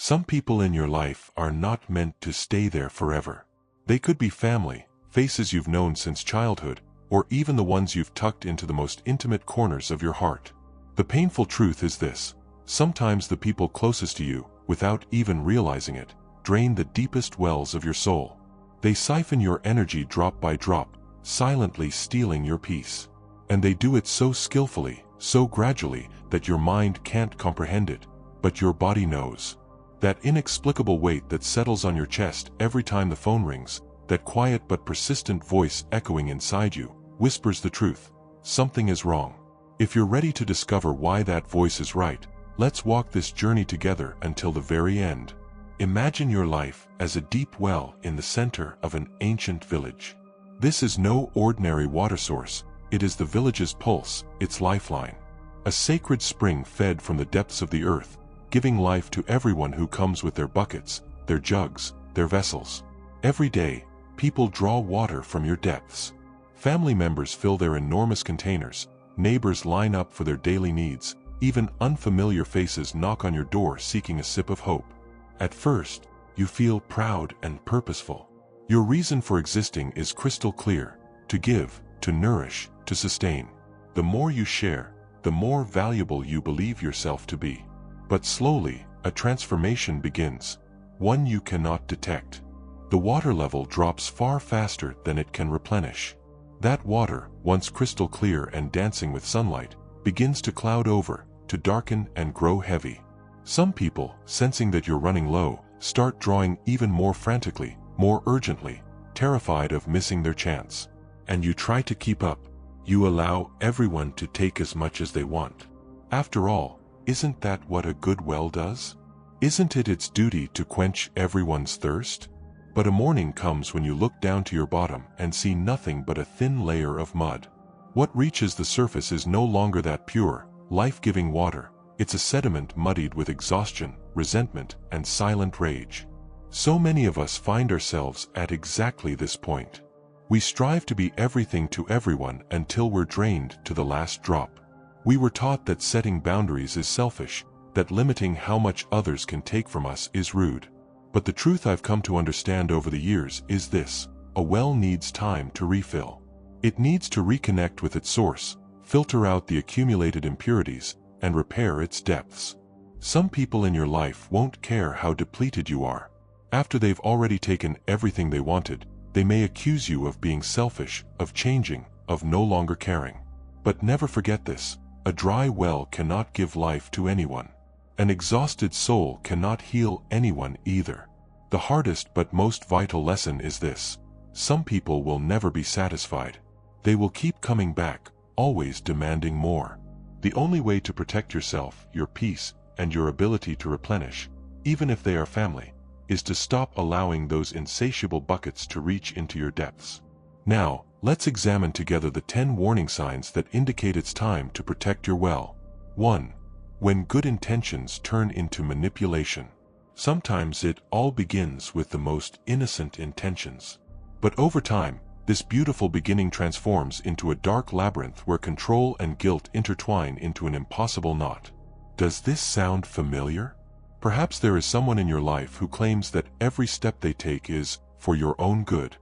Some people in your life are not meant to stay there forever. They could be family, faces you've known since childhood, or even the ones you've tucked into the most intimate corners of your heart. The painful truth is this: sometimes the people closest to you, without even realizing it, drain the deepest wells of your soul. They siphon your energy drop by drop, silently stealing your peace. And they do it so skillfully, so gradually, that your mind can't comprehend it, but your body knows. That inexplicable weight that settles on your chest every time the phone rings, that quiet but persistent voice echoing inside you, whispers the truth: something is wrong. If you're ready to discover why that voice is right, let's walk this journey together until the very end. Imagine your life as a deep well in the center of an ancient village. This is no ordinary water source, it is the village's pulse, its lifeline. A sacred spring fed from the depths of the earth, giving life to everyone who comes with their buckets, their jugs, their vessels. Every day, people draw water from your depths. Family members fill their enormous containers, neighbors line up for their daily needs, even unfamiliar faces knock on your door seeking a sip of hope. At first, you feel proud and purposeful. Your reason for existing is crystal clear: to give, to nourish, to sustain. The more you share, the more valuable you believe yourself to be. But slowly, a transformation begins, one you cannot detect. The water level drops far faster than it can replenish. That water, once crystal clear and dancing with sunlight, begins to cloud over, to darken and grow heavy. Some people, sensing that you're running low, start drawing even more frantically, more urgently, terrified of missing their chance. And you try to keep up. You allow everyone to take as much as they want. After all, isn't that what a good well does? Isn't it its duty to quench everyone's thirst? But a morning comes when you look down to your bottom and see nothing but a thin layer of mud. What reaches the surface is no longer that pure, life-giving water. It's a sediment muddied with exhaustion, resentment, and silent rage. So many of us find ourselves at exactly this point. We strive to be everything to everyone until we're drained to the last drop. We were taught that setting boundaries is selfish, that limiting how much others can take from us is rude. But the truth I've come to understand over the years is this: a well needs time to refill. It needs to reconnect with its source, filter out the accumulated impurities, and repair its depths. Some people in your life won't care how depleted you are. After they've already taken everything they wanted, they may accuse you of being selfish, of changing, of no longer caring. But never forget this: a dry well cannot give life to anyone. An exhausted soul cannot heal anyone either. The hardest but most vital lesson is this: some people will never be satisfied. They will keep coming back, always demanding more. The only way to protect yourself, your peace, and your ability to replenish, even if they are family, is to stop allowing those insatiable buckets to reach into your depths. Now, let's examine together the 10 warning signs that indicate it's time to protect your well. 1. When good intentions turn into manipulation. Sometimes it all begins with the most innocent intentions. But over time, this beautiful beginning transforms into a dark labyrinth where control and guilt intertwine into an impossible knot. Does this sound familiar? Perhaps there is someone in your life who claims that every step they take is for your own good.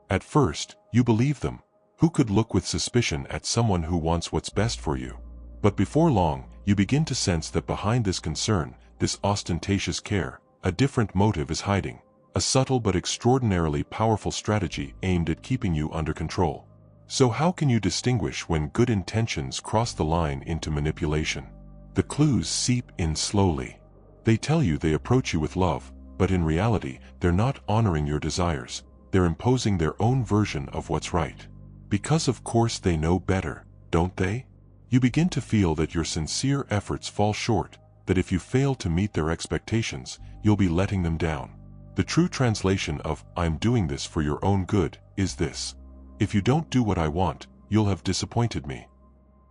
At first, you believe them. Who could look with suspicion at someone who wants what's best for you? But before long, you begin to sense that behind this concern, this ostentatious care, a different motive is hiding. A subtle but extraordinarily powerful strategy aimed at keeping you under control. So how can you distinguish when good intentions cross the line into manipulation? The clues seep in slowly. They tell you they approach you with love, but in reality, they're not honoring your desires. They're imposing their own version of what's right. Because of course they know better, don't they? You begin to feel that your sincere efforts fall short, that if you fail to meet their expectations, you'll be letting them down. The true translation of "I'm doing this for your own good" is this: if you don't do what I want, you'll have disappointed me.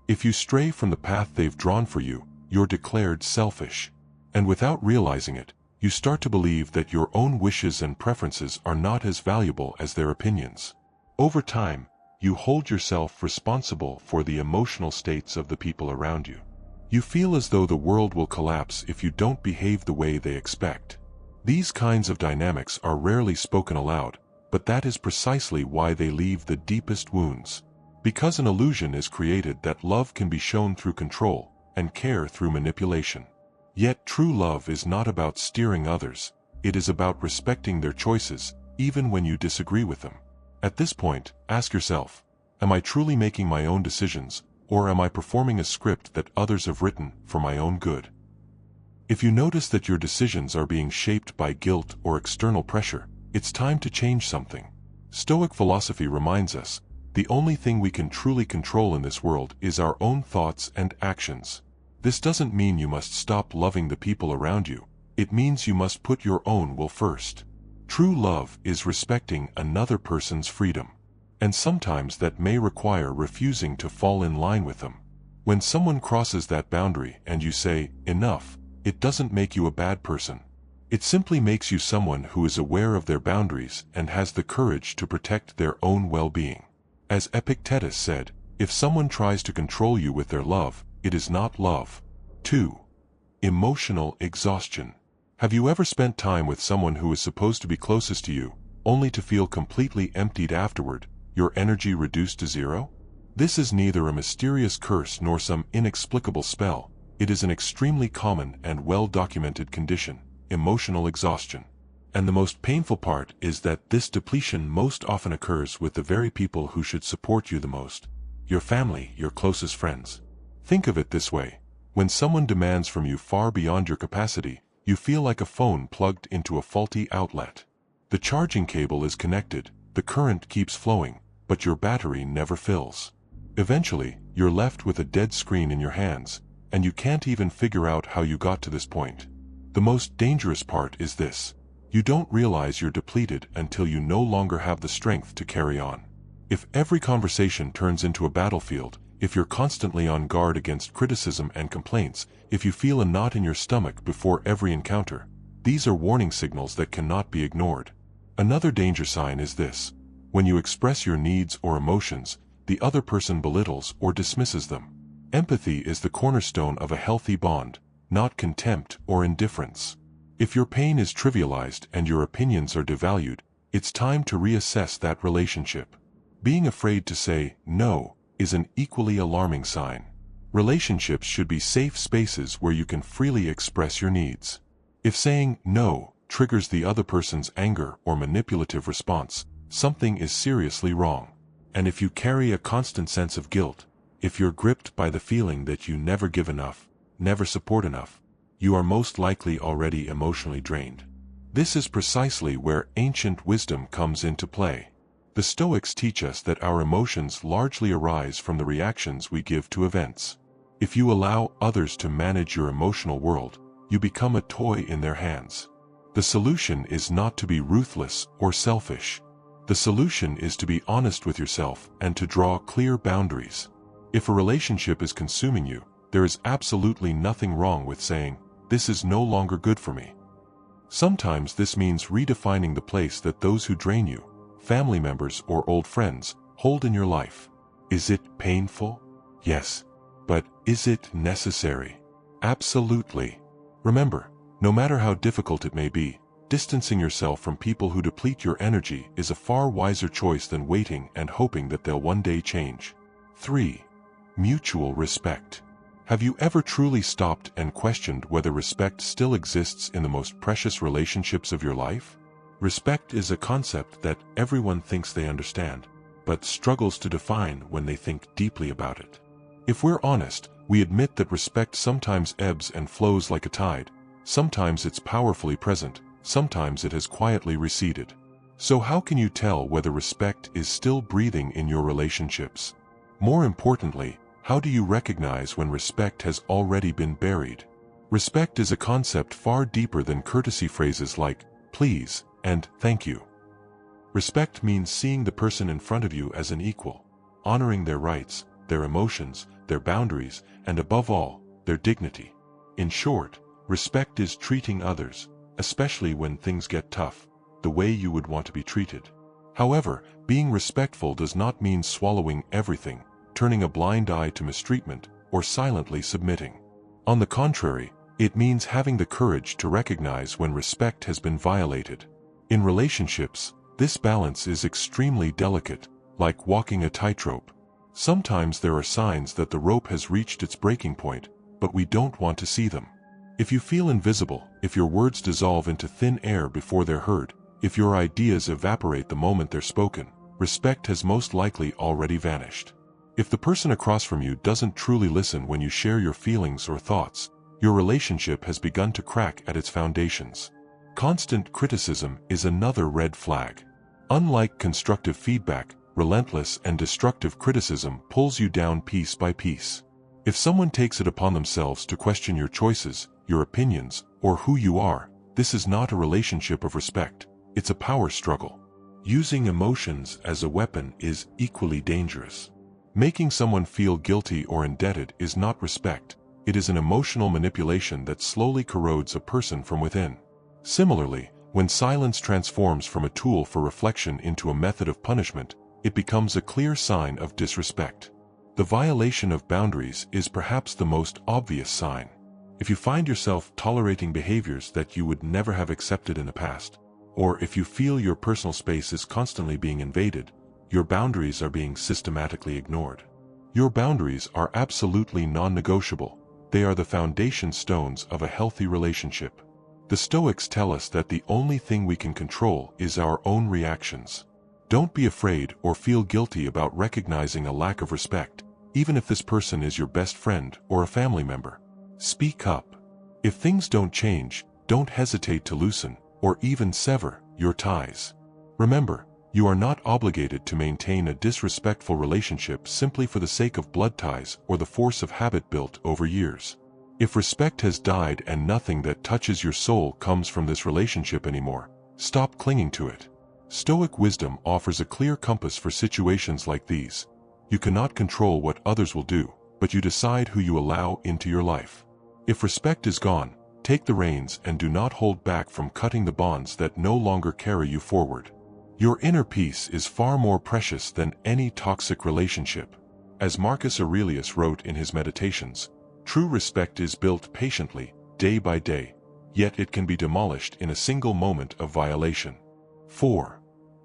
If you stray from the path they've drawn for you, you're declared selfish. And without realizing it, you start to believe that your own wishes and preferences are not as valuable as their opinions. Over time, you hold yourself responsible for the emotional states of the people around you. You feel as though the world will collapse if you don't behave the way they expect. These kinds of dynamics are rarely spoken aloud, but that is precisely why they leave the deepest wounds. Because an illusion is created that love can be shown through control, and care through manipulation. Yet true love is not about steering others, it is about respecting their choices, even when you disagree with them. At this point, ask yourself, am I truly making my own decisions, or am I performing a script that others have written for my own good? If you notice that your decisions are being shaped by guilt or external pressure, it's time to change something. Stoic philosophy reminds us, the only thing we can truly control in this world is our own thoughts and actions. This doesn't mean you must stop loving the people around you, it means you must put your own will first. True love is respecting another person's freedom. And sometimes that may require refusing to fall in line with them. When someone crosses that boundary and you say, enough, it doesn't make you a bad person. It simply makes you someone who is aware of their boundaries and has the courage to protect their own well-being. As Epictetus said, if someone tries to control you with their love, it is not love. 2. Emotional exhaustion. Have you ever spent time with someone who is supposed to be closest to you, only to feel completely emptied afterward, your energy reduced to zero? This is neither a mysterious curse nor some inexplicable spell. It is an extremely common and well-documented condition, emotional exhaustion. And the most painful part is that this depletion most often occurs with the very people who should support you the most. Your family, your closest friends. Think of it this way. When someone demands from you far beyond your capacity, you feel like a phone plugged into a faulty outlet. The charging cable is connected, the current keeps flowing, but your battery never fills. Eventually, you're left with a dead screen in your hands, and you can't even figure out how you got to this point. The most dangerous part is this. You don't realize you're depleted until you no longer have the strength to carry on. If every conversation turns into a battlefield, if you're constantly on guard against criticism and complaints, if you feel a knot in your stomach before every encounter, these are warning signals that cannot be ignored. Another danger sign is this. When you express your needs or emotions, the other person belittles or dismisses them. Empathy is the cornerstone of a healthy bond, not contempt or indifference. If your pain is trivialized and your opinions are devalued, it's time to reassess that relationship. Being afraid to say no is an equally alarming sign. Relationships should be safe spaces where you can freely express your needs. If saying no triggers the other person's anger or manipulative response, something is seriously wrong. And if you carry a constant sense of guilt, if you're gripped by the feeling that you never give enough, never support enough, you are most likely already emotionally drained. This is precisely where ancient wisdom comes into play. The Stoics teach us that our emotions largely arise from the reactions we give to events. If you allow others to manage your emotional world, you become a toy in their hands. The solution is not to be ruthless or selfish. The solution is to be honest with yourself and to draw clear boundaries. If a relationship is consuming you, there is absolutely nothing wrong with saying, "This is no longer good for me." Sometimes this means redefining the place that those who drain you, family members or old friends, hold in your life. Is it painful? Yes. But is it necessary? Absolutely. Remember, no matter how difficult it may be, distancing yourself from people who deplete your energy is a far wiser choice than waiting and hoping that they'll one day change. 3. Mutual respect. Have you ever truly stopped and questioned whether respect still exists in the most precious relationships of your life? Respect is a concept that everyone thinks they understand, but struggles to define when they think deeply about it. If we're honest, we admit that respect sometimes ebbs and flows like a tide. Sometimes it's powerfully present, sometimes it has quietly receded. So how can you tell whether respect is still breathing in your relationships? More importantly, how do you recognize when respect has already been buried? Respect is a concept far deeper than courtesy phrases like, please, and thank you. Respect means seeing the person in front of you as an equal, honoring their rights, their emotions, their boundaries, and above all, their dignity. In short, respect is treating others, especially when things get tough, the way you would want to be treated. However, being respectful does not mean swallowing everything, turning a blind eye to mistreatment, or silently submitting. On the contrary, it means having the courage to recognize when respect has been violated. In relationships, this balance is extremely delicate, like walking a tightrope. Sometimes there are signs that the rope has reached its breaking point, but we don't want to see them. If you feel invisible, if your words dissolve into thin air before they're heard, if your ideas evaporate the moment they're spoken, respect has most likely already vanished. If the person across from you doesn't truly listen when you share your feelings or thoughts, your relationship has begun to crack at its foundations. Constant criticism is another red flag. Unlike constructive feedback, relentless and destructive criticism pulls you down piece by piece. If someone takes it upon themselves to question your choices, your opinions, or who you are, this is not a relationship of respect, it's a power struggle. Using emotions as a weapon is equally dangerous. Making someone feel guilty or indebted is not respect, it is an emotional manipulation that slowly corrodes a person from within. Similarly, when silence transforms from a tool for reflection into a method of punishment, it becomes a clear sign of disrespect. The violation of boundaries is perhaps the most obvious sign. If you find yourself tolerating behaviors that you would never have accepted in the past, or if you feel your personal space is constantly being invaded, your boundaries are being systematically ignored. Your boundaries are absolutely non-negotiable. They are the foundation stones of a healthy relationship. The Stoics tell us that the only thing we can control is our own reactions. Don't be afraid or feel guilty about recognizing a lack of respect, even if this person is your best friend or a family member. Speak up. If things don't change, don't hesitate to loosen, or even sever, your ties. Remember, you are not obligated to maintain a disrespectful relationship simply for the sake of blood ties or the force of habit built over years. If respect has died and nothing that touches your soul comes from this relationship anymore, stop clinging to it. Stoic wisdom offers a clear compass for situations like these. You cannot control what others will do, but you decide who you allow into your life. If respect is gone, take the reins and do not hold back from cutting the bonds that no longer carry you forward. Your inner peace is far more precious than any toxic relationship. As Marcus Aurelius wrote in his Meditations, true respect is built patiently, day by day, yet it can be demolished in a single moment of violation. 4.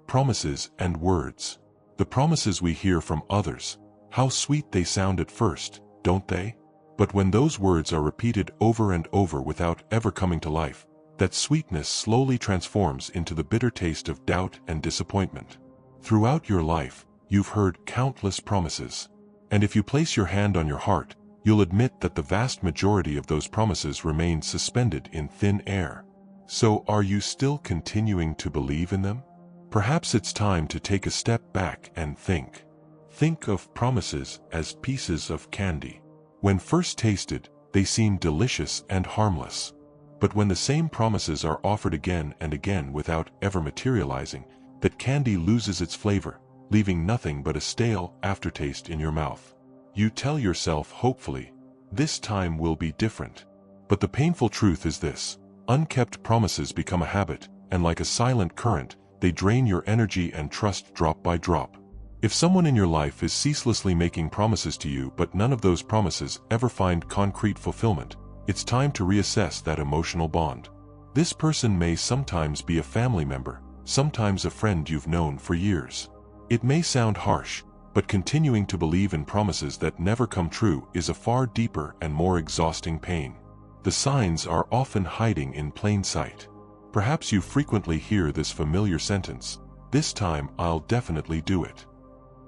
Promises and words. The promises we hear from others, how sweet they sound at first, don't they? But when those words are repeated over and over without ever coming to life, that sweetness slowly transforms into the bitter taste of doubt and disappointment. Throughout your life, you've heard countless promises. And if you place your hand on your heart, you'll admit that the vast majority of those promises remain suspended in thin air. So are you still continuing to believe in them? Perhaps it's time to take a step back and think. Think of promises as pieces of candy. When first tasted, they seem delicious and harmless. But when the same promises are offered again and again without ever materializing, that candy loses its flavor, leaving nothing but a stale aftertaste in your mouth. You tell yourself hopefully, this time will be different. But the painful truth is this: unkept promises become a habit, and like a silent current, they drain your energy and trust drop by drop. If someone in your life is ceaselessly making promises to you but none of those promises ever find concrete fulfillment, it's time to reassess that emotional bond. This person may sometimes be a family member, sometimes a friend you've known for years. It may sound harsh, but continuing to believe in promises that never come true is a far deeper and more exhausting pain. The signs are often hiding in plain sight. Perhaps you frequently hear this familiar sentence, "This time I'll definitely do it."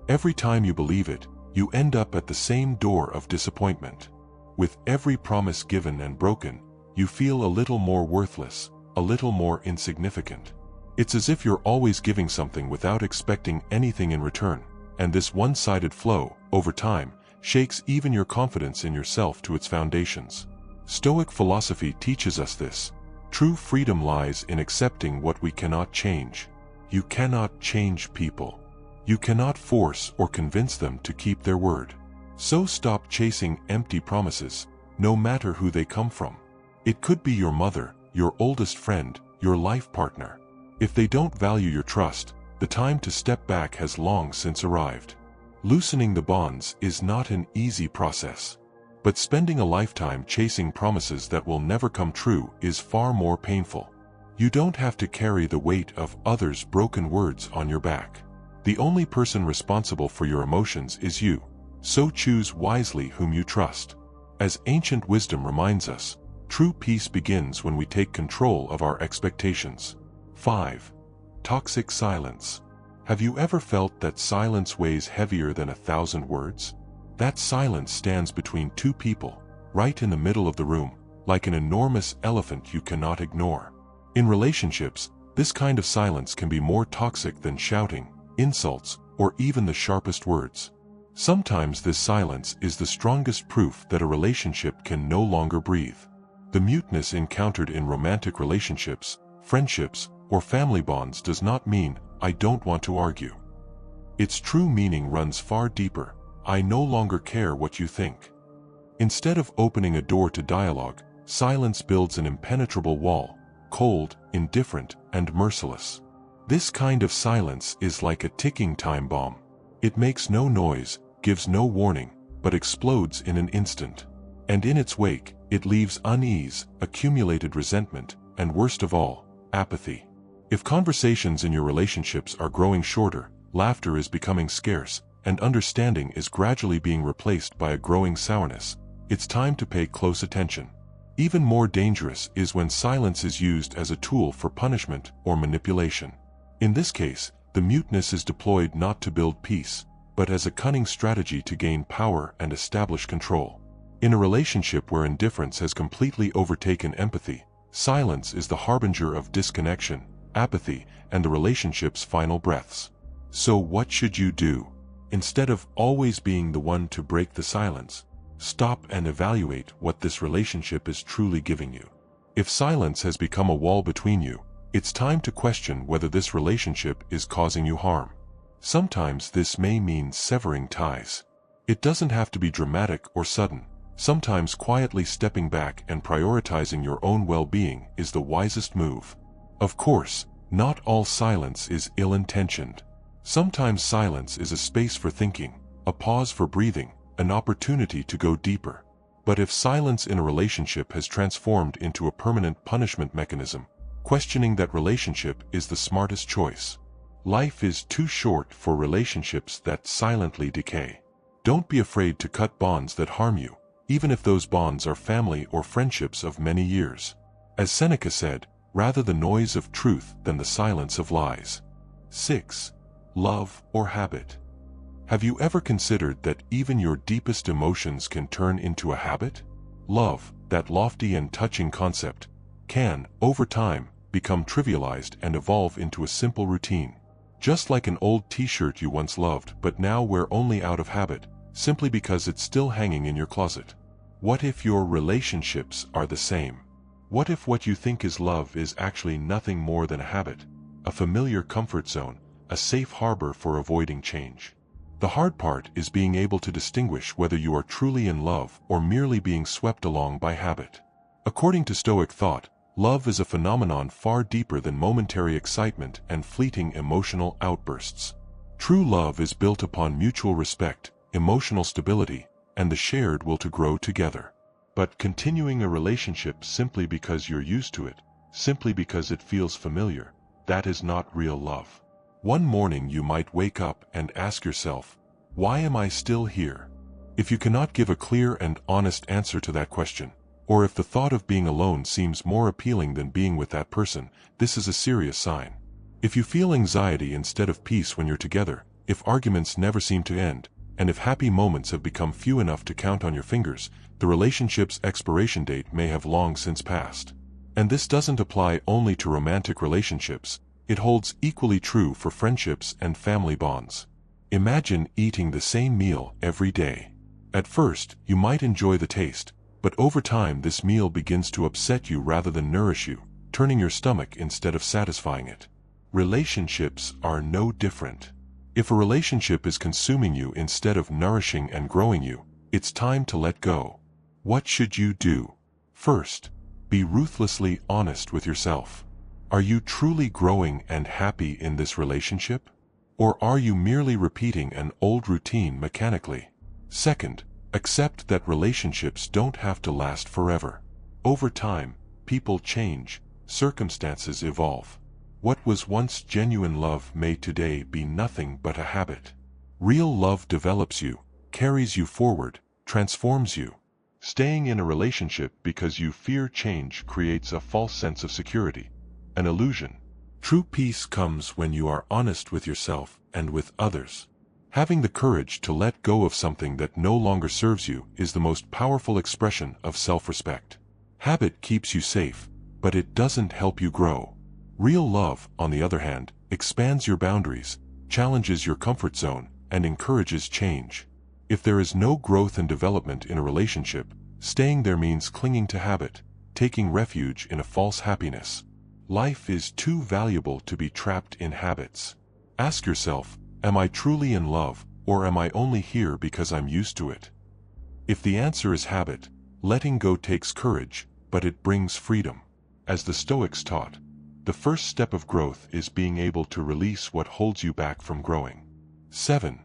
Every time you believe it, you end up at the same door of disappointment. With every promise given and broken, you feel a little more worthless, a little more insignificant. It's as if you're always giving something without expecting anything in return, and this one-sided flow, over time, shakes even your confidence in yourself to its foundations. Stoic philosophy teaches us this. True freedom lies in accepting what we cannot change. You cannot change people. You cannot force or convince them to keep their word. So stop chasing empty promises, no matter who they come from. It could be your mother, your oldest friend, your life partner. If they don't value your trust, the time to step back has long since arrived. Loosening the bonds is not an easy process. But spending a lifetime chasing promises that will never come true is far more painful. You don't have to carry the weight of others' broken words on your back. The only person responsible for your emotions is you, so choose wisely whom you trust. As ancient wisdom reminds us, true peace begins when we take control of our expectations. 5. Toxic silence. Have you ever felt that silence weighs heavier than 1,000 words? That silence stands between two people, right in the middle of the room, like an enormous elephant you cannot ignore. In relationships, this kind of silence can be more toxic than shouting, insults, or even the sharpest words. Sometimes this silence is the strongest proof that a relationship can no longer breathe. The muteness encountered in romantic relationships, friendships, or family bonds does not mean, "I don't want to argue." Its true meaning runs far deeper. I no longer care what you think. Instead of opening a door to dialogue, silence builds an impenetrable wall, cold, indifferent, and merciless. This kind of silence is like a ticking time bomb. It makes no noise, gives no warning, but explodes in an instant. And in its wake, it leaves unease, accumulated resentment, and worst of all, apathy. If conversations in your relationships are growing shorter, laughter is becoming scarce, and understanding is gradually being replaced by a growing sourness, it's time to pay close attention. Even more dangerous is when silence is used as a tool for punishment or manipulation. In this case, the muteness is deployed not to build peace, but as a cunning strategy to gain power and establish control. In a relationship where indifference has completely overtaken empathy, silence is the harbinger of disconnection, apathy, and the relationship's final breaths. So what should you do? Instead of always being the one to break the silence, stop and evaluate what this relationship is truly giving you. If silence has become a wall between you, it's time to question whether this relationship is causing you harm. Sometimes this may mean severing ties. It doesn't have to be dramatic or sudden. Sometimes quietly stepping back and prioritizing your own well-being is the wisest move. Of course, not all silence is ill-intentioned. Sometimes silence is a space for thinking, a pause for breathing, an opportunity to go deeper. But if silence in a relationship has transformed into a permanent punishment mechanism, questioning that relationship is the smartest choice. Life is too short for relationships that silently decay. Don't be afraid to cut bonds that harm you, even if those bonds are family or friendships of many years. As Seneca said, rather the noise of truth than the silence of lies. 6. Love or habit. Have you ever considered that even your deepest emotions can turn into a habit? Love, that lofty and touching concept, can, over time, become trivialized and evolve into a simple routine. Just like an old t-shirt you once loved but now wear only out of habit, simply because it's still hanging in your closet. What if your relationships are the same? What if what you think is love is actually nothing more than a habit, a familiar comfort zone, a safe harbor for avoiding change? The hard part is being able to distinguish whether you are truly in love or merely being swept along by habit. According to Stoic thought, love is a phenomenon far deeper than momentary excitement and fleeting emotional outbursts. True love is built upon mutual respect, emotional stability, and the shared will to grow together. But continuing a relationship simply because you're used to it, simply because it feels familiar, that is not real love. One morning you might wake up and ask yourself, why am I still here? If you cannot give a clear and honest answer to that question, or if the thought of being alone seems more appealing than being with that person, this is a serious sign. If you feel anxiety instead of peace when you're together, if arguments never seem to end, and if happy moments have become few enough to count on your fingers, the relationship's expiration date may have long since passed. And this doesn't apply only to romantic relationships. It holds equally true for friendships and family bonds. Imagine eating the same meal every day. At first, you might enjoy the taste, but over time this meal begins to upset you rather than nourish you, turning your stomach instead of satisfying it. Relationships are no different. If a relationship is consuming you instead of nourishing and growing you, it's time to let go. What should you do? First, be ruthlessly honest with yourself. Are you truly growing and happy in this relationship? Or are you merely repeating an old routine mechanically? Second, Accept that relationships don't have to last forever. Over time, people change, circumstances evolve. What was once genuine love may today be nothing but a habit. Real love develops you, carries you forward, transforms you. Staying in a relationship because you fear change creates a false sense of security, an illusion. True peace comes when you are honest with yourself and with others. Having the courage to let go of something that no longer serves you is the most powerful expression of self-respect. Habit keeps you safe, but it doesn't help you grow. Real love, on the other hand, expands your boundaries, challenges your comfort zone, and encourages change. If there is no growth and development in a relationship, staying there means clinging to habit, taking refuge in a false happiness. Life is too valuable to be trapped in habits. Ask yourself, am I truly in love, or am I only here because I'm used to it? If the answer is habit, letting go takes courage, but it brings freedom. As the Stoics taught, the first step of growth is being able to release what holds you back from growing. 7.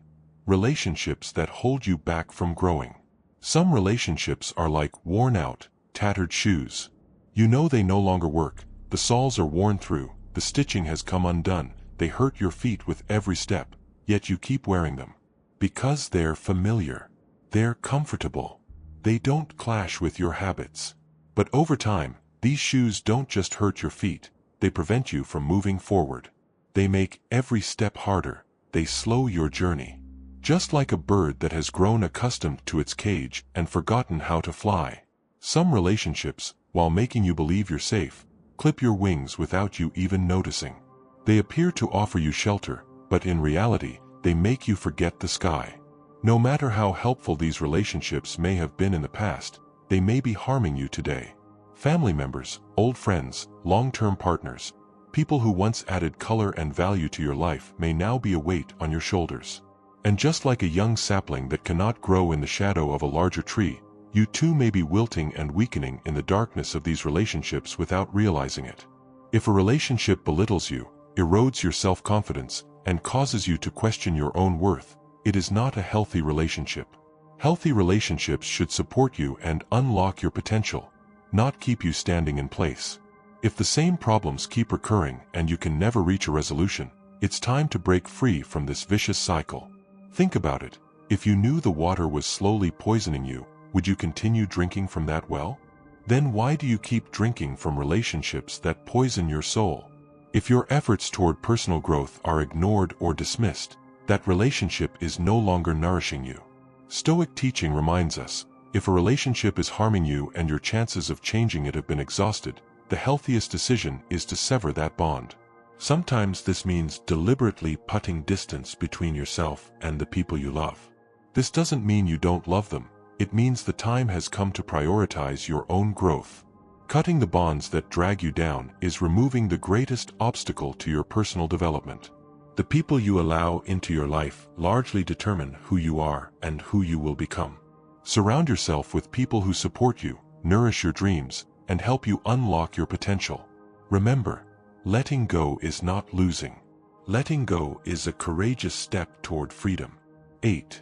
Relationships that hold you back from growing. Some relationships are like worn-out, tattered shoes. You know they no longer work, the soles are worn through, the stitching has come undone, they hurt your feet with every step, yet you keep wearing them. Because they're familiar. They're comfortable. They don't clash with your habits. But over time, these shoes don't just hurt your feet, they prevent you from moving forward. They make every step harder, they slow your journey. Just like a bird that has grown accustomed to its cage and forgotten how to fly. Some relationships, while making you believe you're safe, clip your wings without you even noticing. They appear to offer you shelter, but in reality, they make you forget the sky. No matter how helpful these relationships may have been in the past, they may be harming you today. Family members, old friends, long-term partners, people who once added color and value to your life may now be a weight on your shoulders. And just like a young sapling that cannot grow in the shadow of a larger tree, you too may be wilting and weakening in the darkness of these relationships without realizing it. If a relationship belittles you, erodes your self-confidence, and causes you to question your own worth, it is not a healthy relationship. Healthy relationships should support you and unlock your potential, not keep you standing in place. If the same problems keep recurring and you can never reach a resolution, it's time to break free from this vicious cycle. Think about it. If you knew the water was slowly poisoning you, would you continue drinking from that well? Then why do you keep drinking from relationships that poison your soul? If your efforts toward personal growth are ignored or dismissed, that relationship is no longer nourishing you. Stoic teaching reminds us, if a relationship is harming you and your chances of changing it have been exhausted, the healthiest decision is to sever that bond. Sometimes this means deliberately putting distance between yourself and the people you love. This doesn't mean you don't love them, it means the time has come to prioritize your own growth. Cutting the bonds that drag you down is removing the greatest obstacle to your personal development. The people you allow into your life largely determine who you are and who you will become. Surround yourself with people who support you, nourish your dreams, and help you unlock your potential. Remember, letting go is not losing. Letting go is a courageous step toward freedom. 8.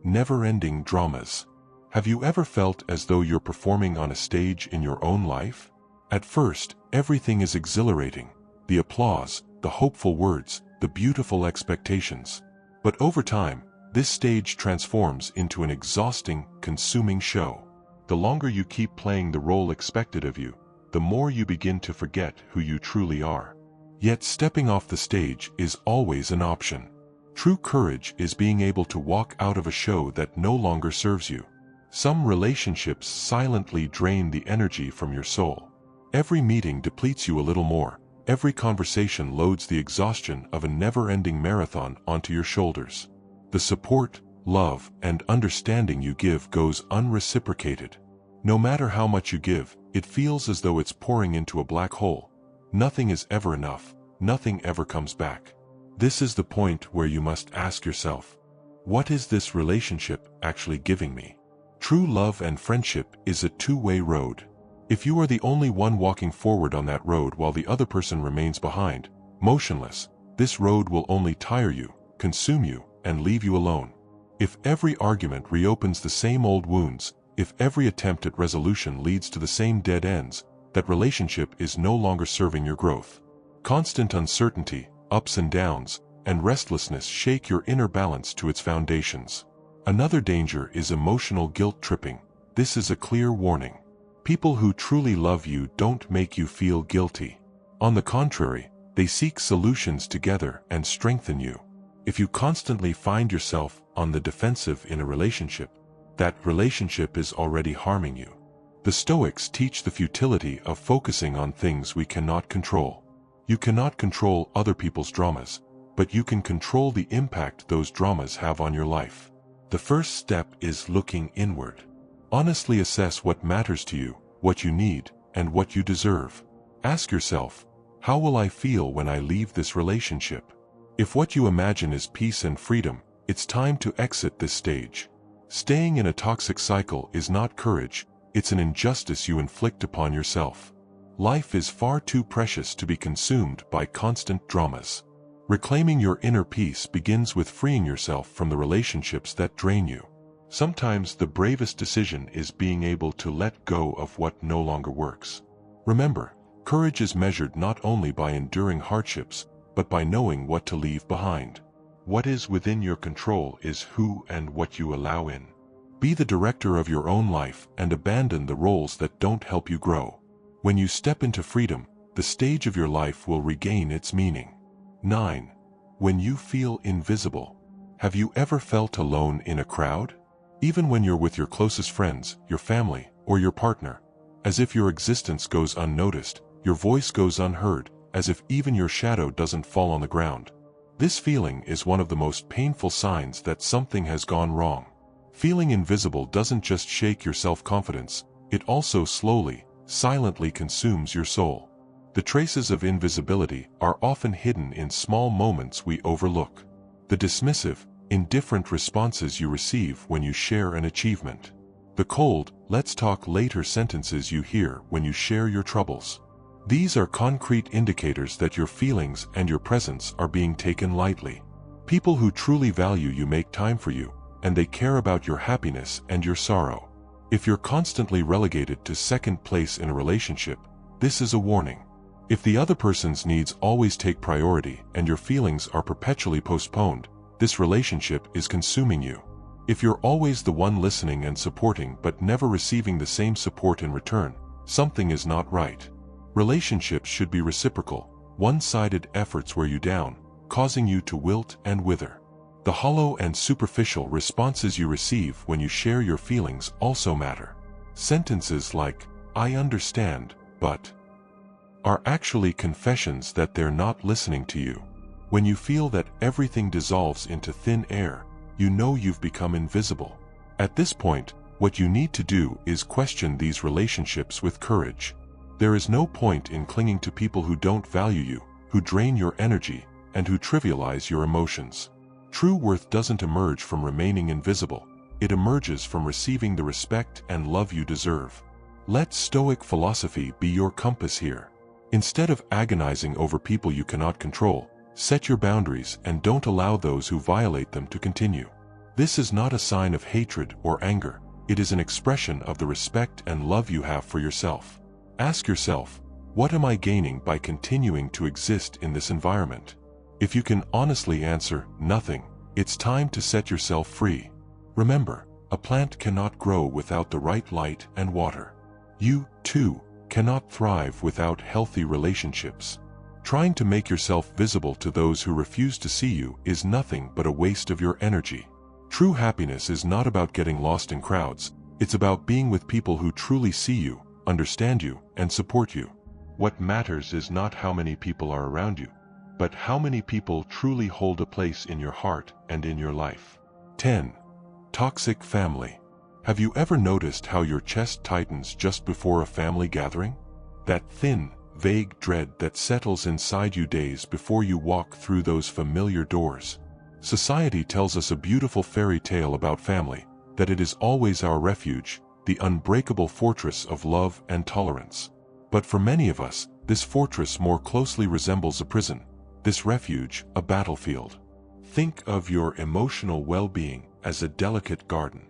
Never-ending dramas. Have you ever felt as though you're performing on a stage in your own life? At first, everything is exhilarating. The applause, the hopeful words, the beautiful expectations. But over time, this stage transforms into an exhausting, consuming show. The longer you keep playing the role expected of you, the more you begin to forget who you truly are. Yet stepping off the stage is always an option. True courage is being able to walk out of a show that no longer serves you. Some relationships silently drain the energy from your soul. Every meeting depletes you a little more. Every conversation loads the exhaustion of a never-ending marathon onto your shoulders. The support, love, and understanding you give goes unreciprocated. No matter how much you give, it feels as though it's pouring into a black hole. Nothing is ever enough, nothing ever comes back. This is the point where you must ask yourself, what is this relationship actually giving me? True love and friendship is a two-way road. If you are the only one walking forward on that road while the other person remains behind, motionless, this road will only tire you, consume you, and leave you alone. If every argument reopens the same old wounds, if every attempt at resolution leads to the same dead ends, that relationship is no longer serving your growth. Constant uncertainty, ups and downs, and restlessness shake your inner balance to its foundations. Another danger is emotional guilt tripping. This is a clear warning. People who truly love you don't make you feel guilty. On the contrary, they seek solutions together and strengthen you. If you constantly find yourself on the defensive in a relationship, that relationship is already harming you. The Stoics teach the futility of focusing on things we cannot control. You cannot control other people's dramas, but you can control the impact those dramas have on your life. The first step is looking inward. Honestly assess what matters to you, what you need, and what you deserve. Ask yourself, how will I feel when I leave this relationship? If what you imagine is peace and freedom, it's time to exit this stage. Staying in a toxic cycle is not courage, it's an injustice you inflict upon yourself. Life is far too precious to be consumed by constant dramas. Reclaiming your inner peace begins with freeing yourself from the relationships that drain you. Sometimes the bravest decision is being able to let go of what no longer works. Remember, courage is measured not only by enduring hardships, but by knowing what to leave behind. What is within your control is who and what you allow in. Be the director of your own life and abandon the roles that don't help you grow. When you step into freedom, the stage of your life will regain its meaning. 9. When you feel invisible. Have you ever felt alone in a crowd? Even when you're with your closest friends, your family, or your partner, as if your existence goes unnoticed, your voice goes unheard, as if even your shadow doesn't fall on the ground. This feeling is one of the most painful signs that something has gone wrong. Feeling invisible doesn't just shake your self-confidence, it also slowly, silently consumes your soul. The traces of invisibility are often hidden in small moments we overlook. The dismissive, indifferent responses you receive when you share an achievement. The cold, "let's talk later" sentences you hear when you share your troubles. These are concrete indicators that your feelings and your presence are being taken lightly. People who truly value you make time for you, and they care about your happiness and your sorrow. If you're constantly relegated to second place in a relationship, this is a warning. If the other person's needs always take priority and your feelings are perpetually postponed, this relationship is consuming you. If you're always the one listening and supporting but never receiving the same support in return, something is not right. Relationships should be reciprocal. One-sided efforts wear you down, causing you to wilt and wither. The hollow and superficial responses you receive when you share your feelings also matter. Sentences like, "I understand, but," are actually confessions that they're not listening to you. When you feel that everything dissolves into thin air, you know you've become invisible. At this point, what you need to do is question these relationships with courage. There is no point in clinging to people who don't value you, who drain your energy, and who trivialize your emotions. True worth doesn't emerge from remaining invisible, it emerges from receiving the respect and love you deserve. Let Stoic philosophy be your compass here. Instead of agonizing over people you cannot control, set your boundaries and don't allow those who violate them to continue. This is not a sign of hatred or anger, it is an expression of the respect and love you have for yourself. Ask yourself, what am I gaining by continuing to exist in this environment? If you can honestly answer, nothing, it's time to set yourself free. Remember, a plant cannot grow without the right light and water. You, too, cannot thrive without healthy relationships. Trying to make yourself visible to those who refuse to see you is nothing but a waste of your energy. True happiness is not about getting lost in crowds, it's about being with people who truly see you, understand you, and support you. What matters is not how many people are around you, but how many people truly hold a place in your heart and in your life. 10. Toxic family. Have you ever noticed how your chest tightens just before a family gathering? That thin, vague dread that settles inside you days before you walk through those familiar doors. Society tells us a beautiful fairy tale about family, that it is always our refuge, the unbreakable fortress of love and tolerance. But for many of us, this fortress more closely resembles a prison, this refuge, a battlefield. Think of your emotional well-being as a delicate garden.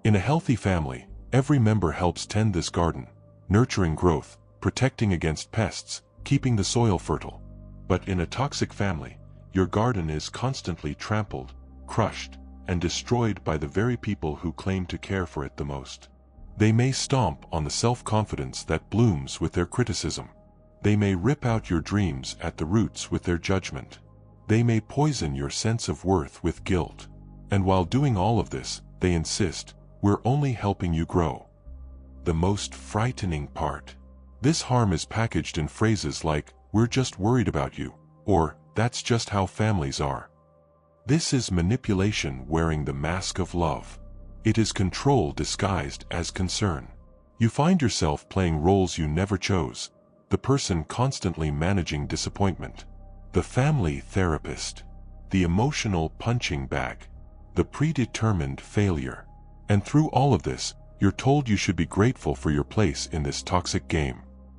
In a healthy family, every member helps tend this garden, nurturing growth, protecting against pests, keeping the soil fertile. But in a toxic family, your garden is constantly trampled, crushed, and destroyed by the very people who claim to care for it the most. They may stomp on the self-confidence that blooms with their criticism. They may rip out your dreams at the roots with their judgment. They may poison your sense of worth with guilt. And while doing all of this, they insist, "We're only helping you grow." The most frightening part. This harm is packaged in phrases like, "We're just worried about you," or "That's just how families are." This is manipulation wearing the mask of love. It is control disguised as concern. You find yourself playing roles you never chose. The person constantly managing disappointment. The family therapist. The emotional punching bag. The predetermined failure. And through all of this, you're told you should be grateful for your place in this toxic game.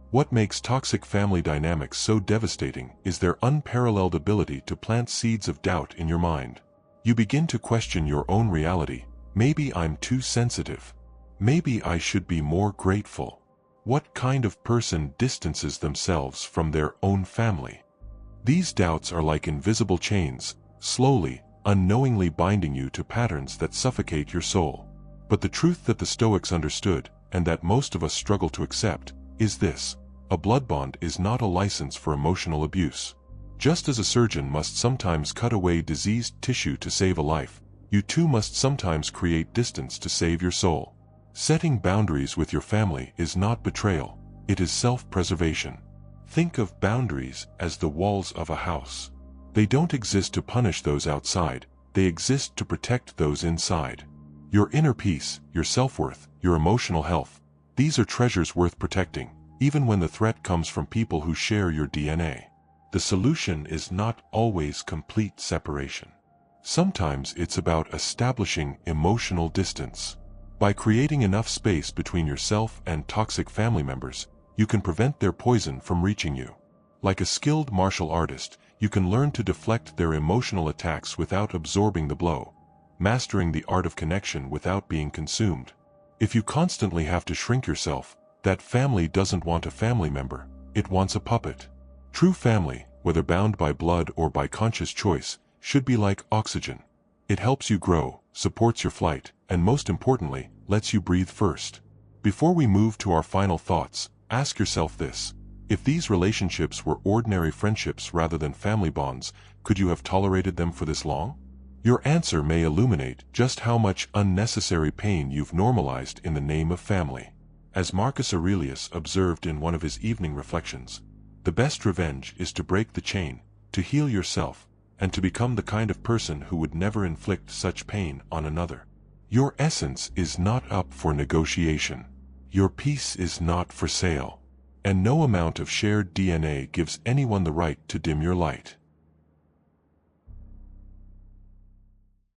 What makes toxic family dynamics so devastating is their unparalleled ability to plant seeds of doubt in your mind. You begin to question your own reality. Maybe I'm too sensitive. Maybe I should be more grateful. What kind of person distances themselves from their own family? These doubts are like invisible chains, slowly, unknowingly binding you to patterns that suffocate your soul. But the truth that the Stoics understood, and that most of us struggle to accept, is this: a blood bond is not a license for emotional abuse. Just as a surgeon must sometimes cut away diseased tissue to save a life, you too must sometimes create distance to save your soul. Setting boundaries with your family is not betrayal, it is self-preservation. Think of boundaries as the walls of a house. They don't exist to punish those outside, they exist to protect those inside. Your inner peace, your self-worth, your emotional health, these are treasures worth protecting, even when the threat comes from people who share your DNA. The solution is not always complete separation. Sometimes it's about establishing emotional distance. By creating enough space between yourself and toxic family members, you can prevent their poison from reaching you. Like a skilled martial artist, you can learn to deflect their emotional attacks without absorbing the blow, mastering the art of connection without being consumed. If you constantly have to shrink yourself, that family doesn't want a family member, it wants a puppet. True family, whether bound by blood or by conscious choice, should be like oxygen. It helps you grow, supports your flight, and most importantly, lets you breathe first. Before we move to our final thoughts, ask yourself this: if these relationships were ordinary friendships rather than family bonds, could you have tolerated them for this long? Your answer may illuminate just how much unnecessary pain you've normalized in the name of family. As Marcus Aurelius observed in one of his evening reflections, the best revenge is to break the chain, to heal yourself, and to become the kind of person who would never inflict such pain on another. Your essence is not up for negotiation. Your peace is not for sale. And no amount of shared DNA gives anyone the right to dim your light.